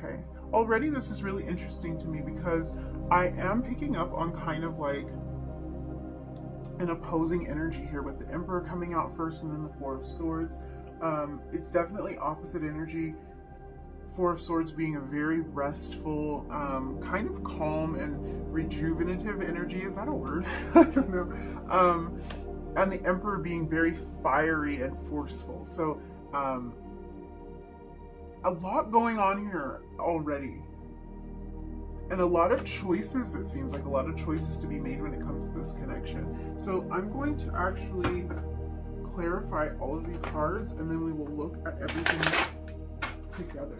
Okay. Already this is really interesting to me because I am picking up on kind of like an opposing energy here with the Emperor coming out first and then the Four of Swords. It's definitely opposite energy. Four of Swords being a very restful, kind of calm and rejuvenative energy. Is that a word? I don't know. And the Emperor being very fiery and forceful. So a lot going on here already. And a lot of choices, it seems like a lot of choices to be made when it comes to this connection. So I'm going to actually clarify all of these cards and then we will look at everything together.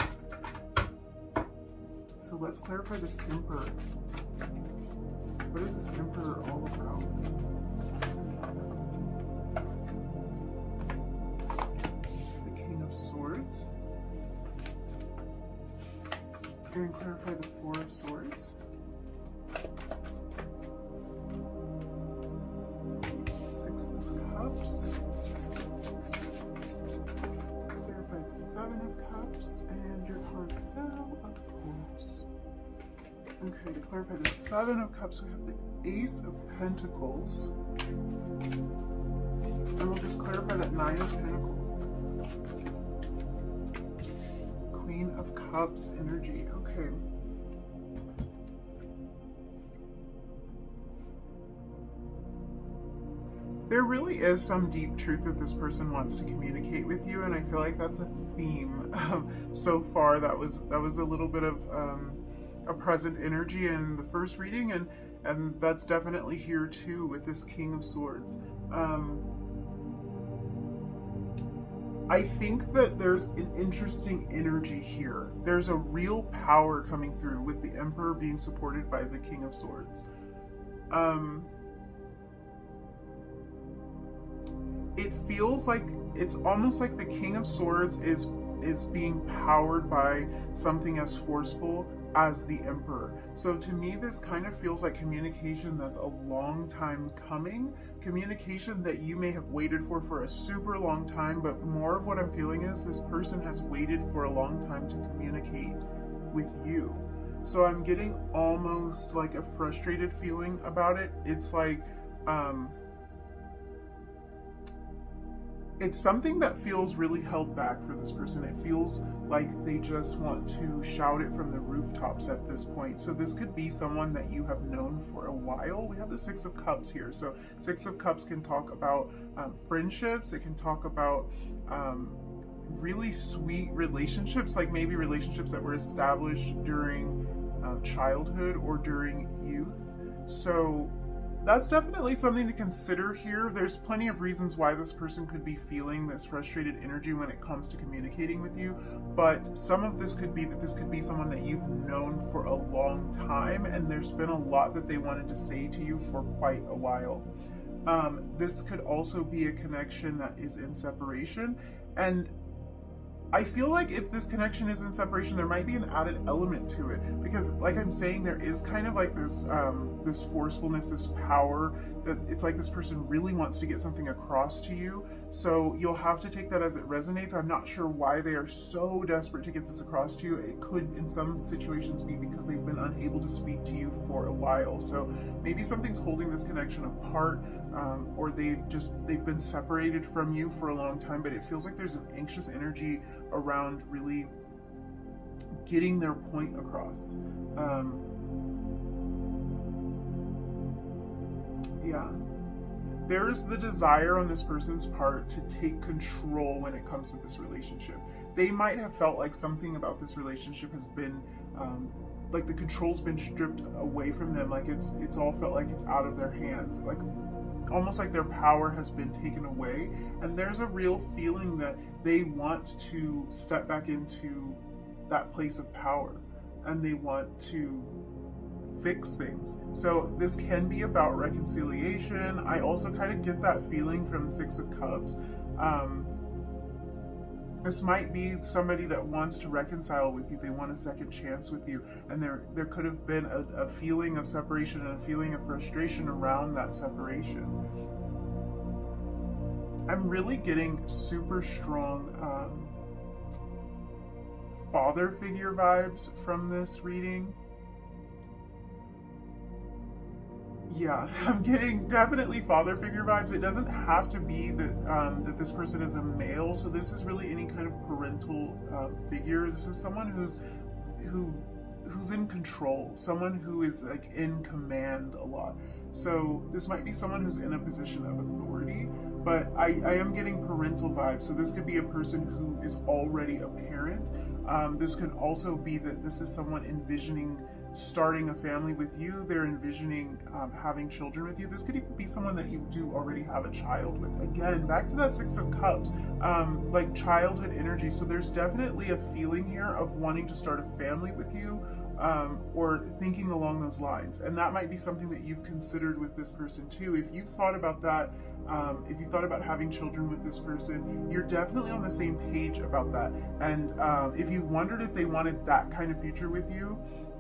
So let's clarify this Emperor. What is this Emperor all about? The King of Swords. And clarify the Four of Swords. Six of Cups. Clarify the Seven of Cups. And your card fell, of course. Okay, to clarify the Seven of Cups, we have the Ace of Pentacles. And we'll just clarify that Nine of Pentacles. Queen of Cups energy. Okay. There really is some deep truth that this person wants to communicate with you, and I feel like that's a theme so far. That was a little bit of a present energy in the first reading, and that's definitely here too with this King of Swords. I think that there's an interesting energy here. There's a real power coming through with the Emperor being supported by the King of Swords. It feels like it's almost like the King of Swords is being powered by something as forceful as the Emperor. So to me, this kind of feels like communication that's a long time coming, communication that you may have waited for a super long time, but more of what I'm feeling is this person has waited for a long time to communicate with you. So I'm getting almost like a frustrated feeling about it. It's like, it's something that feels really held back for this person. It feels like they just want to shout it from the rooftops at this point. So this could be someone that you have known for a while. We have the Six of Cups here. So Six of Cups can talk about friendships. It can talk about really sweet relationships, like maybe relationships that were established during childhood or during youth. So that's definitely something to consider here. There's plenty of reasons why this person could be feeling this frustrated energy when it comes to communicating with you, but some of this could be that this could be someone that you've known for a long time and there's been a lot that they wanted to say to you for quite a while. This could also be a connection that is in separation, and I feel like if this connection is in separation, there might be an added element to it, because like I'm saying, there is kind of like this this forcefulness, this power, that it's like this person really wants to get something across to you. So you'll have to take that as it resonates. I'm not sure why they are so desperate to get this across to you. It could in some situations be because they've been unable to speak to you for a while. So maybe something's holding this connection apart, or they've been separated from you for a long time, but it feels like there's an anxious energy around really getting their point across. Yeah. There's the desire on this person's part to take control when it comes to this relationship. They might have felt like something about this relationship has been, like the control's been stripped away from them, like it's all felt like it's out of their hands, like almost like their power has been taken away, and there's a real feeling that they want to step back into that place of power, and they want to fix things. So this can be about reconciliation. I also kind of get that feeling from the Six of Cups. This might be somebody that wants to reconcile with you. They want a second chance with you, and there could have been a feeling of separation and a feeling of frustration around that separation. I'm really getting super strong father figure vibes from this reading. Yeah, I'm getting definitely father figure vibes. It doesn't have to be that that this person is a male. So this is really any kind of parental figure. This is someone who's in control, someone who is like in command a lot. So this might be someone who's in a position of authority, but I am getting parental vibes. So this could be a person who is already a parent. This could also be that this is someone envisioning starting a family with you. They're envisioning having children with you. This could even be someone that you do already have a child with. Again, back to that Six of Cups, like childhood energy. So there's definitely a feeling here of wanting to start a family with you, or thinking along those lines. And that might be something that you've considered with this person too. If you've thought about that, if you thought about having children with this person, you're definitely on the same page about that. And if you wondered if they wanted that kind of future with you,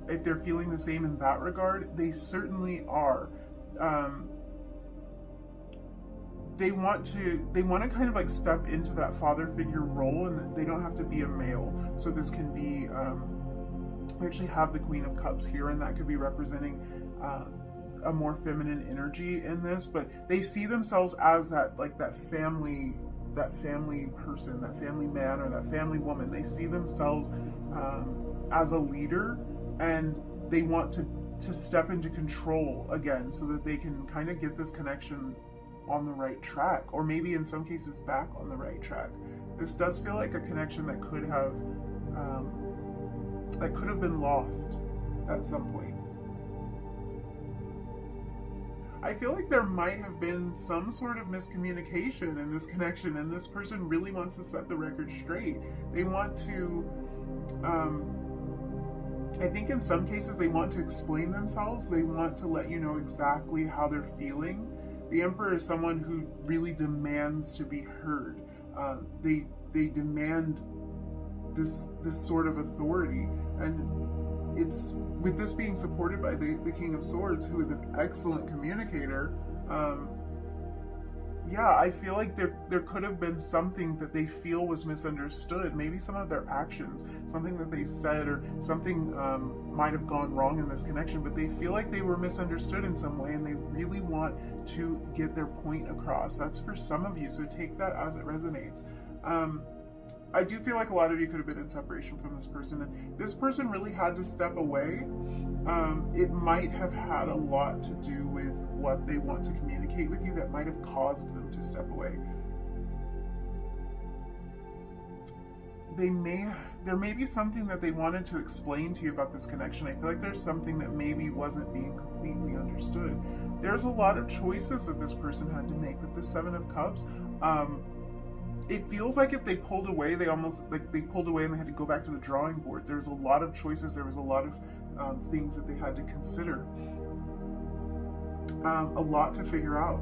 if they're feeling the same in that regard, they certainly are. They want to kind of like step into that father figure role, and they don't have to be a male. So this can be, we actually have the Queen of Cups here, and that could be representing a more feminine energy in this, but they see themselves as that, like that family person, that family man or that family woman. They see themselves as a leader, and they want to step into control again so that they can kind of get this connection on the right track, or maybe in some cases back on the right track. This does feel like a connection that could have been lost at some point. I feel like there might have been some sort of miscommunication in this connection, and this person really wants to set the record straight. They want to, I think in some cases they want to explain themselves. They want to let you know exactly how they're feeling. The Emperor is someone who really demands to be heard. They demand this sort of authority, and it's with this being supported by the King of Swords, who is an excellent communicator. Yeah, I feel like there could have been something that they feel was misunderstood. Maybe some of their actions, something that they said, or something might have gone wrong in this connection, but they feel like they were misunderstood in some way, and they really want to get their point across. That's for some of you, so take that as it resonates. I do feel like a lot of you could have been in separation from this person, and this person really had to step away. It might have had a lot to do with what they want to communicate with you that might have caused them to step away. There may be something that they wanted to explain to you about this connection. I feel like there's something that maybe wasn't being completely understood. There's a lot of choices that this person had to make with the Seven of Cups. It feels like if they pulled away, they pulled away and they had to go back to the drawing board. There's a lot of choices. There was a lot of things that they had to consider. A lot to figure out.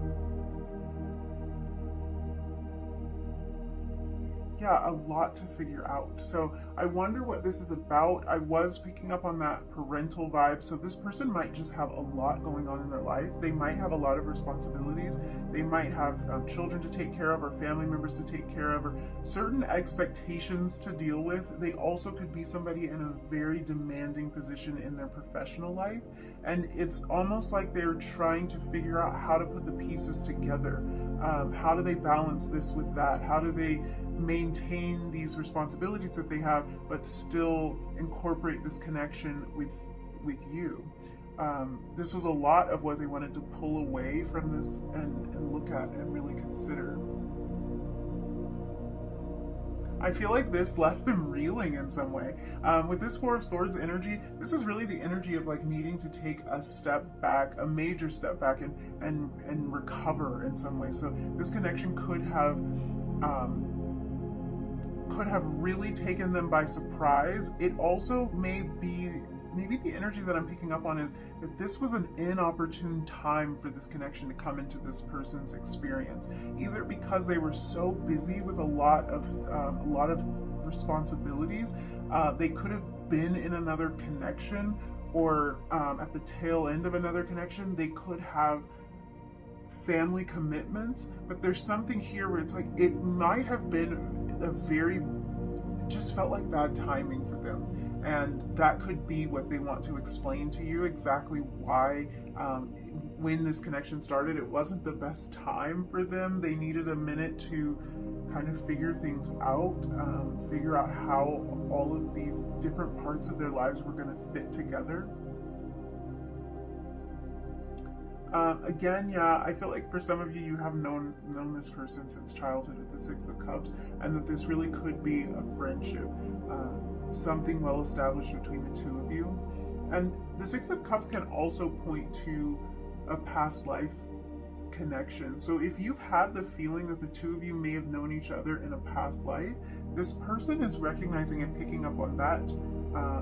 Yeah, a lot to figure out. So I wonder what this is about. I was picking up on that parental vibe. So this person might just have a lot going on in their life. They might have a lot of responsibilities. They might have children to take care of, or family members to take care of, or certain expectations to deal with. They also could be somebody in a very demanding position in their professional life. And it's almost like they're trying to figure out how to put the pieces together. How do they balance this with that? How do they maintain these responsibilities that they have, but still incorporate this connection with you? This was a lot of what they wanted to pull away from this and look at and really consider. I feel like this left them reeling in some way. With this Four of Swords energy, this is really the energy of like needing to take a step back, a major step back, and recover in some way. So this connection could have really taken them by surprise. It also maybe the energy that I'm picking up on is that this was an inopportune time for this connection to come into this person's experience, either because they were so busy with a lot of responsibilities. They could have been in another connection, or at the tail end of another connection. They could have family commitments, but there's something here where it's like it might have been just felt like bad timing for them. And that could be what they want to explain to you, exactly why when this connection started, it wasn't the best time for them. They needed a minute to kind of figure things out, figure out how all of these different parts of their lives were going to fit together. Again, yeah, I feel like for some of you, you have known this person since childhood with the Six of Cups, and that this really could be a friendship, something well established between the two of you. And the Six of Cups can also point to a past life connection. So if you've had the feeling that the two of you may have known each other in a past life, this person is recognizing and picking up on that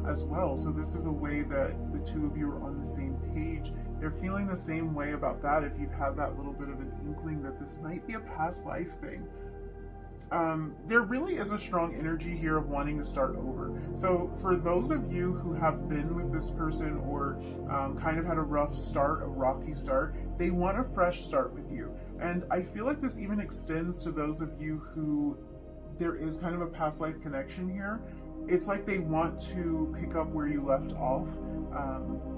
as well. So this is a way that the two of you are on the same page. They're feeling the same way about that if you've had that little bit of an inkling that this might be a past life thing. There really is a strong energy here of wanting to start over. So for those of you who have been with this person or kind of had a rough start, a rocky start, they want a fresh start with you. And I feel like this even extends to those of you who there is kind of a past life connection here. It's like they want to pick up where you left off.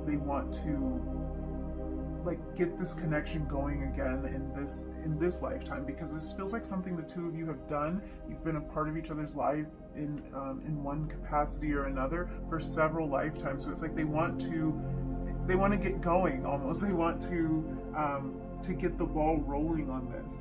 They want to like get this connection going again in this lifetime, because this feels like something the two of you have done. You've been a part of each other's life in one capacity or another for several lifetimes. So it's like they want to get going almost. They want to get the ball rolling on this.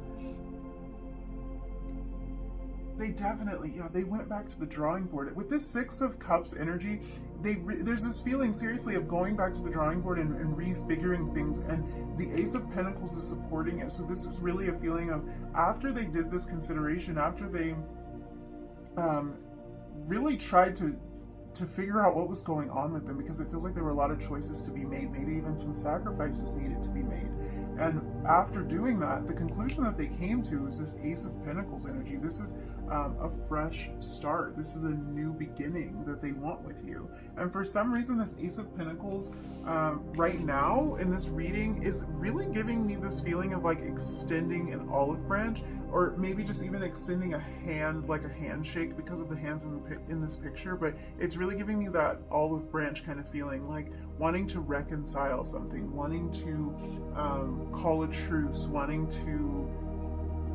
They definitely, yeah, they went back to the drawing board. With this Six of Cups energy, there's this feeling, seriously, of going back to the drawing board and refiguring things, and the Ace of Pentacles is supporting it. So this is really a feeling of, after they did this consideration, after they really tried to figure out what was going on with them, because it feels like there were a lot of choices to be made, maybe even some sacrifices needed to be made. And after doing that, the conclusion that they came to is this Ace of Pentacles energy. This is a fresh start. This is a new beginning that they want with you. And for some reason, this Ace of Pentacles right now in this reading is really giving me this feeling of like extending an olive branch, or maybe just even extending a hand, like a handshake, because of the hands in this picture. But it's really giving me that olive branch kind of feeling, like wanting to reconcile something, wanting to call a truce, wanting to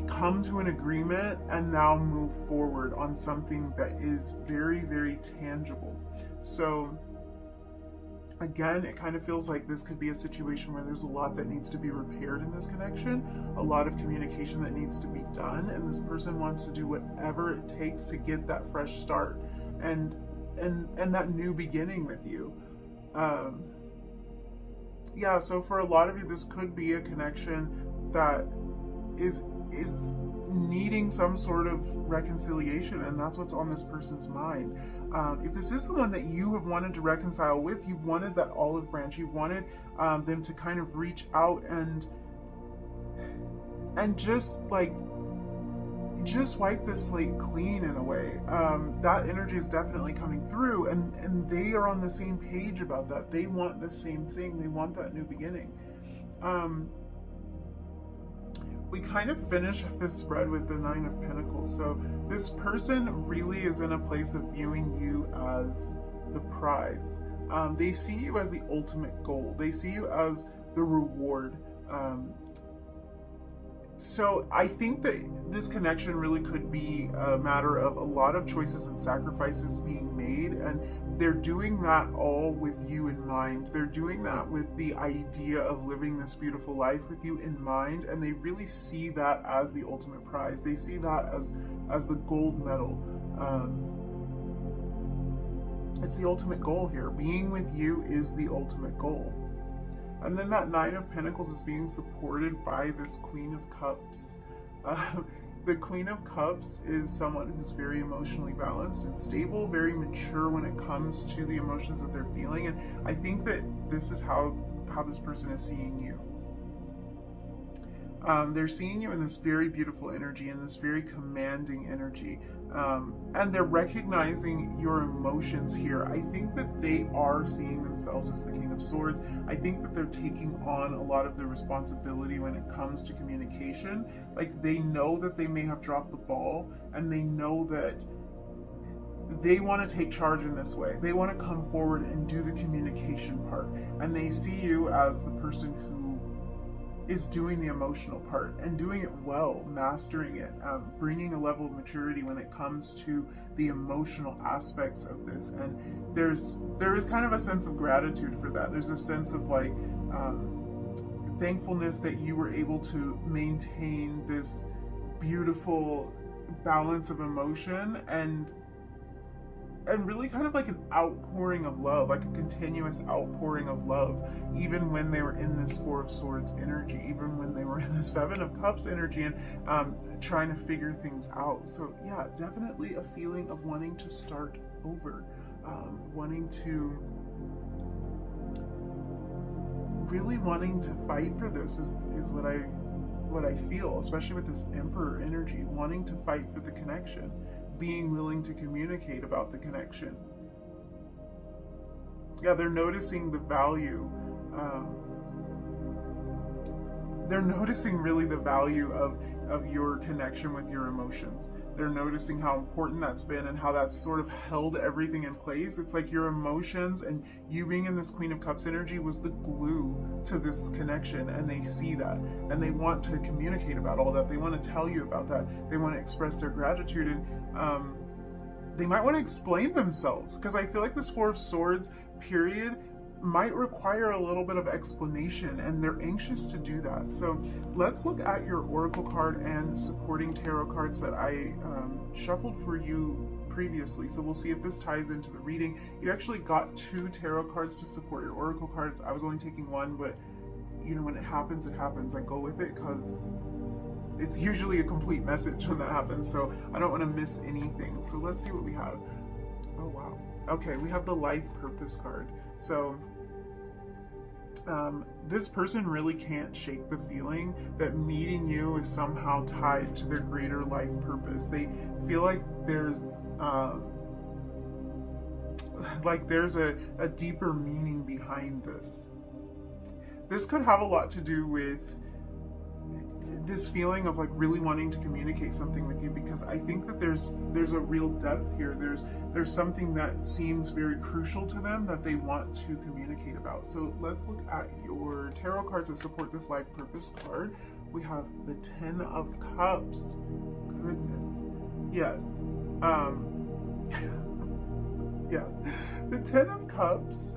come to an agreement and now move forward on something that is very, very tangible. So again, it kind of feels like this could be a situation where there's a lot that needs to be repaired in this connection, a lot of communication that needs to be done, and this person wants to do whatever it takes to get that fresh start and that new beginning with you. Yeah, so for a lot of you, this could be a connection that is needing some sort of reconciliation, and that's what's on this person's mind. If this is the one that you have wanted to reconcile with, you've wanted that olive branch, you've wanted them to kind of reach out and just wipe the slate clean in a way. That energy is definitely coming through, and they are on the same page about that. They want the same thing. They want that new beginning. We kind of finish this spread with the Nine of Pentacles. So this person really is in a place of viewing you as the prize. They see you as the ultimate goal. They see you as the reward. So I think that this connection really could be a matter of a lot of choices and sacrifices being made, and they're doing that all with you in mind. They're doing that with the idea of living this beautiful life with you in mind, and they really see that as the ultimate prize. They see that as the gold medal. It's the ultimate goal here. Being with you is the ultimate goal. And then that Nine of Pentacles is being supported by this Queen of Cups. The Queen of Cups is someone who's very emotionally balanced and stable, very mature when it comes to the emotions that they're feeling. And I think that this is how this person is seeing you. They're seeing you in this very beautiful energy, in this very commanding energy. And they're recognizing your emotions here. I think that they are seeing themselves as the King of Swords. I think that they're taking on a lot of the responsibility when it comes to communication. Like, they know that they may have dropped the ball, and they know that they want to take charge in this way. They want to come forward and do the communication part. And they see you as the person who is doing the emotional part and doing it well, mastering it, bringing a level of maturity when it comes to the emotional aspects of this. And there is kind of a sense of gratitude for that. There's a sense of like thankfulness that you were able to maintain this beautiful balance of emotion and really kind of like an outpouring of love, like a continuous outpouring of love, even when they were in this Four of Swords energy, even when they were in the Seven of Cups energy and trying to figure things out. So yeah, definitely a feeling of wanting to start over, really wanting to fight for this is what I feel, especially with this Emperor energy, wanting to fight for the connection, being willing to communicate about the connection. Yeah, they're noticing the value. They're noticing really the value of your connection with your emotions. They're noticing how important that's been and how that's sort of held everything in place. It's like your emotions and you being in this Queen of Cups energy was the glue to this connection, and they see that and they want to communicate about all that. They want to tell you about that. They want to express their gratitude, and they might want to explain themselves, because I feel like this Four of Swords period might require a little bit of explanation, and they're anxious to do that. So let's look at your oracle card and supporting tarot cards that I shuffled for you previously. So we'll see if this ties into the reading. You actually got 2 tarot cards to support your oracle cards. I was only taking 1, but you know, when it happens, it happens. I go with it because it's usually a complete message when that happens, so I don't want to miss anything. So let's see what we have. Oh wow. Okay, we have the life purpose card. So this person really can't shake the feeling that meeting you is somehow tied to their greater life purpose. They feel like there's a deeper meaning behind this. This could have a lot to do with this feeling of like really wanting to communicate something with you, because I think that there's a real depth here. There's something that seems very crucial to them that they want to communicate about. So let's look at your tarot cards that support this life purpose card. We have the 10 of Cups. Goodness. Yes. Yeah. The 10 of Cups.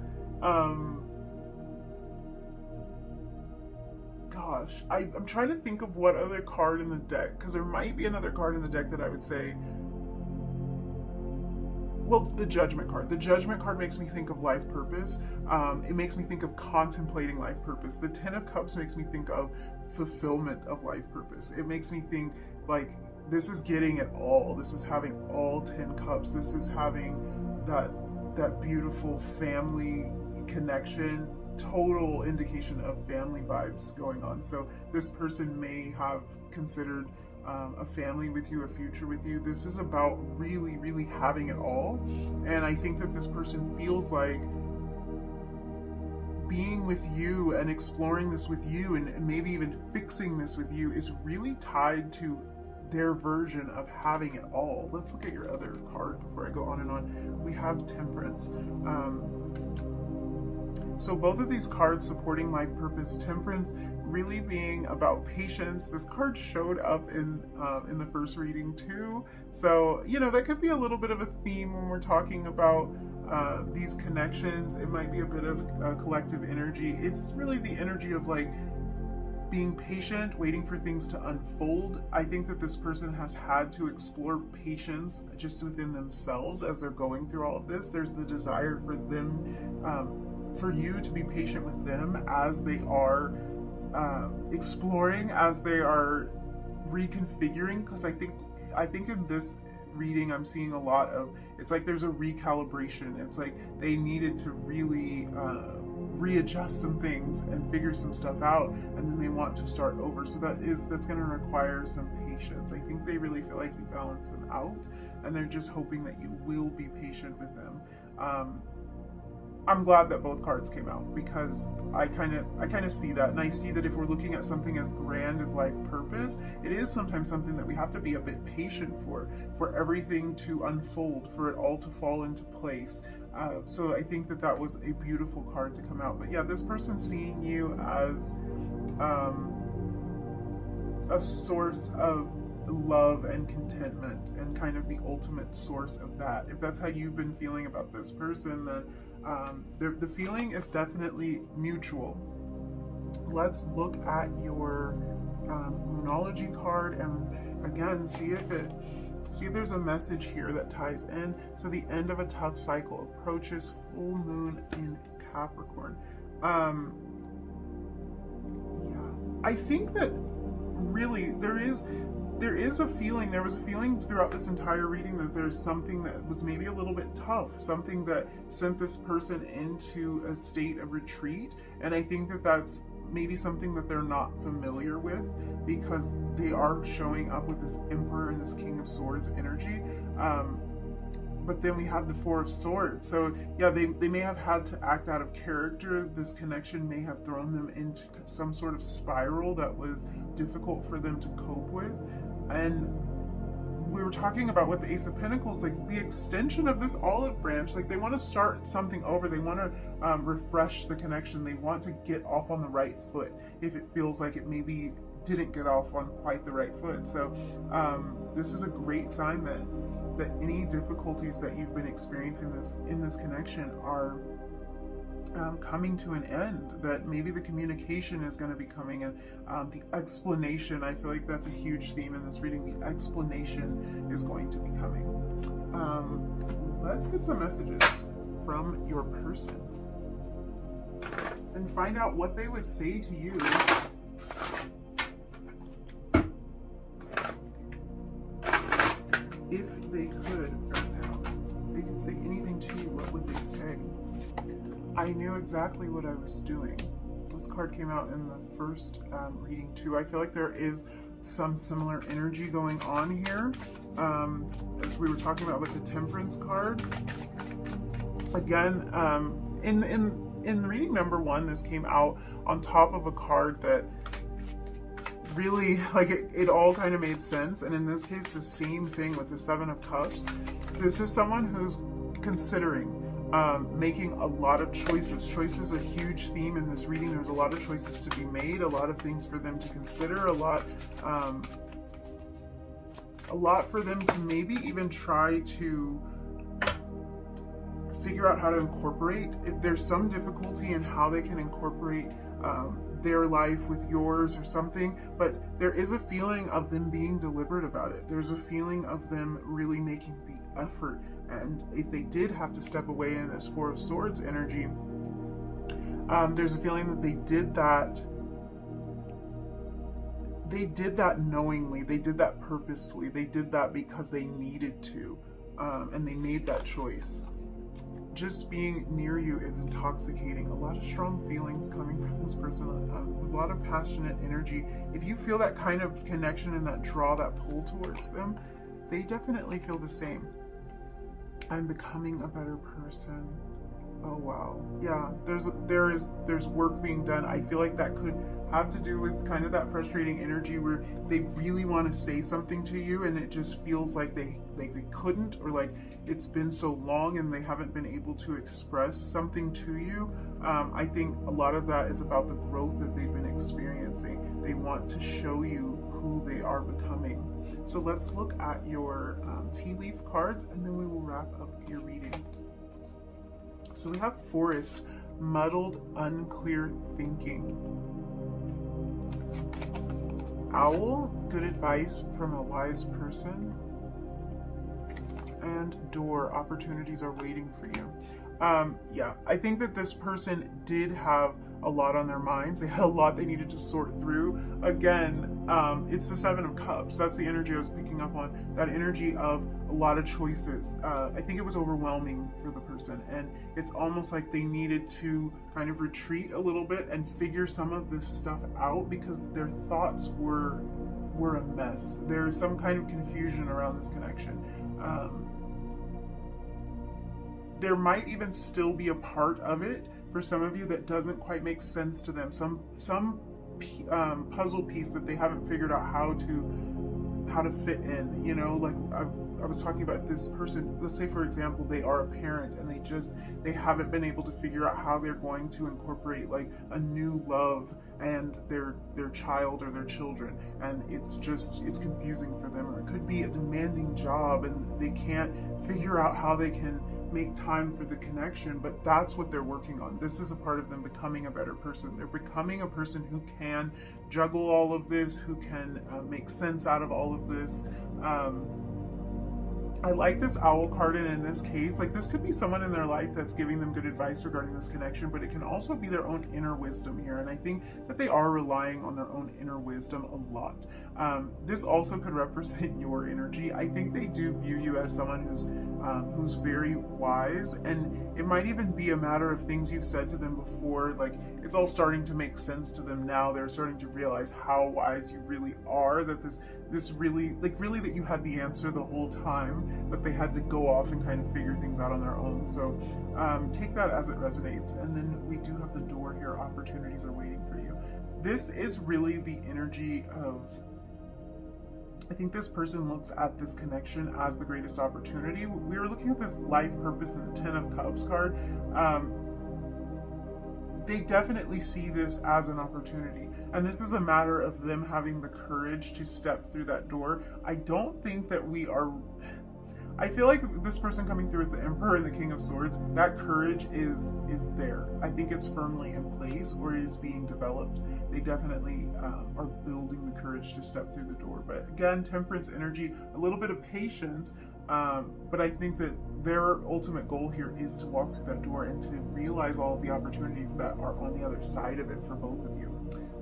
Gosh, I'm trying to think of what other card in the deck, because there might be another card in the deck that I would say, well, the Judgment card. The Judgment card makes me think of life purpose. It makes me think of contemplating life purpose. The 10 of Cups makes me think of fulfillment of life purpose. It makes me think like this is getting it all. This is having all 10 cups. This is having that beautiful family connection, total indication of family vibes going on. So this person may have considered a family with you, a future with you. This is about really, really having it all. And I think that this person feels like being with you and exploring this with you and maybe even fixing this with you is really tied to their version of having it all. Let's look at your other card before I go on and on. We have Temperance. So both of these cards supporting life purpose, Temperance really being about patience. This card showed up in the first reading too. So, you know, that could be a little bit of a theme when we're talking about these connections. It might be a bit of collective energy. It's really the energy of like being patient, waiting for things to unfold. I think that this person has had to explore patience just within themselves as they're going through all of this. There's the desire for them, for you to be patient with them as they are exploring, as they are reconfiguring. Because I think in this reading I'm seeing a lot of, it's like there's a recalibration. It's like they needed to really readjust some things and figure some stuff out, and then they want to start over. So that's going to require some patience. I think they really feel like you balance them out, and they're just hoping that you will be patient with them. I'm glad that both cards came out, because I kind of see that, and I see that if we're looking at something as grand as life purpose, it is sometimes something that we have to be a bit patient for everything to unfold, for it all to fall into place. So I think that that was a beautiful card to come out. But yeah, this person seeing you as a source of love and contentment, and kind of the ultimate source of that. If that's how you've been feeling about this person, then the feeling is definitely mutual. Let's look at your Moonology card, and again, see if there's a message here that ties in. So the end of a tough cycle approaches, full moon in Capricorn. Yeah, I think that really there was a feeling throughout this entire reading that there's something that was maybe a little bit tough, something that sent this person into a state of retreat. And I think that that's maybe something that they're not familiar with, because they are showing up with this Emperor and this King of Swords energy. But then we have the Four of Swords. So yeah, they may have had to act out of character. This connection may have thrown them into some sort of spiral that was difficult for them to cope with. And we were talking about with the Ace of Pentacles, like the extension of this olive branch, like they want to start something over. They want to refresh the connection. They want to get off on the right foot if it feels like it maybe didn't get off on quite the right foot. So this is a great sign that any difficulties that you've been experiencing in this connection are coming to an end, that maybe the communication is going to be coming, and the explanation, I feel like that's a huge theme in this reading. The explanation is going to be coming. Let's get some messages from your person and find out what they would say to you if they could right now. If they could say anything to you, what would they say? I knew exactly what I was doing. This card came out in the first reading too. I feel like there is some similar energy going on here. As we were talking about with the Temperance card. Again, in reading number 1, this came out on top of a card that really, like, it all kind of made sense. And in this case, the same thing with the Seven of Cups. This is someone who's considering making a lot of choices. Choice is a huge theme in this reading. There's a lot of choices to be made, a lot of things for them to consider, a lot for them to maybe even try to figure out how to incorporate. If there's some difficulty in how they can incorporate their life with yours or something, but there is a feeling of them being deliberate about it. There's a feeling of them really making the effort. And if they did have to step away in this Four of Swords energy, there's a feeling that they did that. They did that knowingly. They did that purposefully. They did that because they needed to, and they made that choice. Just being near you is intoxicating. A lot of strong feelings coming from this person, a lot of passionate energy. If you feel that kind of connection and that draw, that pull towards them, they definitely feel the same. I'm becoming a better person. Oh wow. Yeah, there's work being done. I feel like that could have to do with kind of that frustrating energy where they really want to say something to you and it just feels like they couldn't, or like it's been so long and they haven't been able to express something to you. I think a lot of that is about the growth that they've been experiencing. They want to show you who they are becoming. So let's look at your tea leaf cards, and then we will wrap up your reading. So we have Forest, muddled, unclear thinking. Owl, good advice from a wise person. And Door, opportunities are waiting for you. Yeah, I think that this person did have a lot on their minds. They had a lot they needed to sort through. Again, it's the Seven of Cups. That's the energy I was picking up on. That energy of a lot of choices. I think it was overwhelming for the person, and it's almost like they needed to kind of retreat a little bit and figure some of this stuff out, because their thoughts were a mess. There's some kind of confusion around this connection. there might even still be a part of it for some of you that doesn't quite make sense to them. Some puzzle piece that they haven't figured out how to fit in. You know, like I was talking about this person. Let's say, for example, they are a parent and they haven't been able to figure out how they're going to incorporate like a new love and their child or their children, and it's confusing for them. Or it could be a demanding job and they can't figure out how they can make time for the connection, but that's what they're working on. This is a part of them becoming a better person. They're becoming a person who can juggle all of this, who can make sense out of all of this. I like this owl card, and in this case, like, this could be someone in their life that's giving them good advice regarding this connection, but it can also be their own inner wisdom here, and I think that they are relying on their own inner wisdom a lot. This also could represent your energy. I think they do view you as someone who's very wise, and it might even be a matter of things you've said to them before, like, it's all starting to make sense to them now. They're starting to realize how wise you really are, that this really that you had the answer the whole time, but they had to go off and kind of figure things out on their own. So take that as it resonates. And then we do have the door here. Opportunities are waiting for you. This is really the energy of, I think this person looks at this connection as the greatest opportunity. We were looking at this life purpose in the Ten of Cups card. They definitely see this as an opportunity. And this is a matter of them having the courage to step through that door. I don't think that I feel like this person coming through as the Emperor and the King of Swords, that courage is there. I think it's firmly in place, or it is being developed. They definitely are building the courage to step through the door. But again, Temperance energy, a little bit of patience, but I think that their ultimate goal here is to walk through that door and to realize all of the opportunities that are on the other side of it for both of you.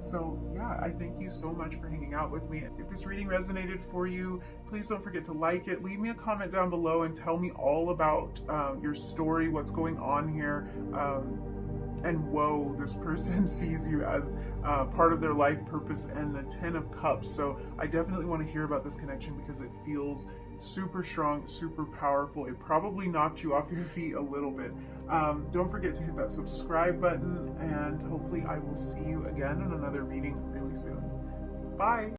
So yeah, I thank you so much for hanging out with me. If this reading resonated for you, please don't forget to like it. Leave me a comment down below and tell me all about your story, what's going on here. And whoa, this person sees you as part of their life purpose and the Ten of Cups. So I definitely want to hear about this connection because it feels super strong, super powerful. It probably knocked you off your feet a little bit. Don't forget to hit that subscribe button, and hopefully I will see you again in another reading really soon. Bye!